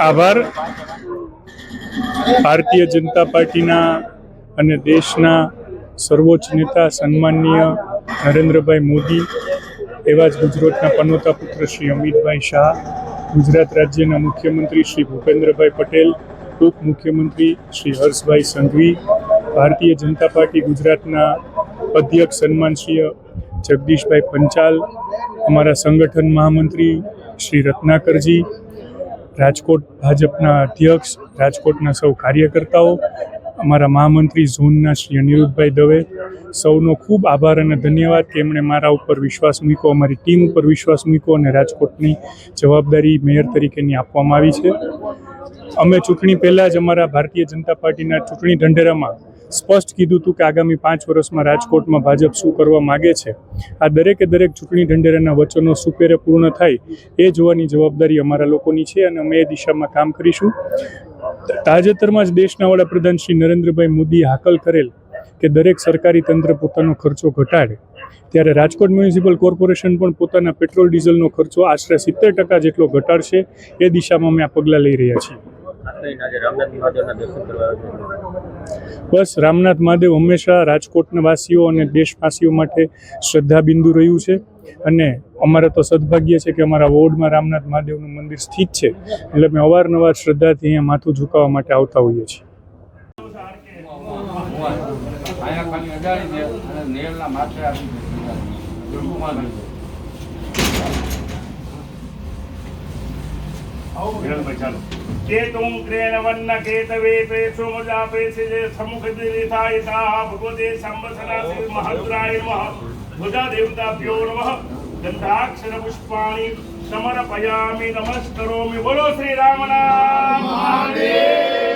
આભાર. ભારતીય જનતા પાર્ટીના અને દેશના સર્વોચ્ચ નેતા સન્માનનીય નરેન્દ્રભાઈ મોદી, એવા જ ગુજરાતના પનોતા પુત્ર શ્રી અમિતભાઈ શાહ, ગુજરાત રાજ્યના મુખ્યમંત્રી શ્રી ભૂપેન્દ્રભાઈ પટેલ, ઉપમુખ્યમંત્રી શ્રી હર્ષભાઈ સંઘવી, ભારતીય જનતા પાર્ટી ગુજરાતના અધ્યક્ષ સન્માનશ્રી જગદીશભાઈ પંચાલ, અમારા સંગઠન મહામંત્રી શ્રી રત્નાકરજી, રાજકોટ ભાજપના અધ્યક્ષ, રાજકોટના સૌ કાર્યકર્તાઓ, અમારા મહામંત્રી ઝોનના શ્રી અનિરુદ્ધભાઈ દવે, સૌનો ખૂબ આભાર અને ધન્યવાદ કે એમણે મારા ઉપર વિશ્વાસ મૂક્યો, અમારી ટીમ ઉપર વિશ્વાસ મૂક્યો અને રાજકોટની જવાબદારી મેયર તરીકેની આપવામાં આવી છે. અમે ચૂંટણી પહેલાં જ અમારા ભારતીય જનતા પાર્ટીના ચૂંટણી ઢંઢેરામાં સ્પષ્ટ કીધું હતું કે આગામી 5 વર્ષમાં રાજકોટમાં ભાજપ શું કરવા માગે છે. આ દરેકે દરેક ચૂંટણી ઢંઢેરાના વચનો સુપેરે પૂર્ણ થાય એ જોવાની જવાબદારી અમારા લોકોની છે અને અમે એ દિશામાં કામ કરીશું. તાજેતરમાં જ દેશના વડાપ્રધાન શ્રી નરેન્દ્રભાઈ મોદીએ હાકલ કરેલ કે દરેક સરકારી તંત્ર પોતાનો ખર્ચો ઘટાડે, ત્યારે રાજકોટ મ્યુનિસિપલ કોર્પોરેશન પણ પોતાના પેટ્રોલ ડીઝલનો ખર્ચો આશરે 70% જેટલો ઘટાડશે. એ દિશામાં અમે આ પગલાં લઈ રહ્યા છીએ. બસ, રામનાથ મહાદેવ હંમેશા રાજકોટના વાસીઓ અને દેશવાસીઓ માટે શ્રદ્ધા બિંદુ રહ્યું છે અને અમારા તો સદભાગ્ય છે કે અમારા વોર્ડમાં રામનાથ મહાદેવનું મંદિર સ્થિત છે, એટલે અમે અવારનવાર શ્રદ્ધાથી અહીંયા માથું ઝુકાવવા માટે આવતા હોઈએ છીએ. के तुम क्रेण वन्न केतवे पेशो मजा पेशे समुख दिलिताय ता भगवते संवत्सरासि महारुद्राय नमः भुजा देवताभ्यो नमः गंधाक्षर पुष्पाणि समर्पयामि नमस्करोमि। बोलो श्री रामनाथ।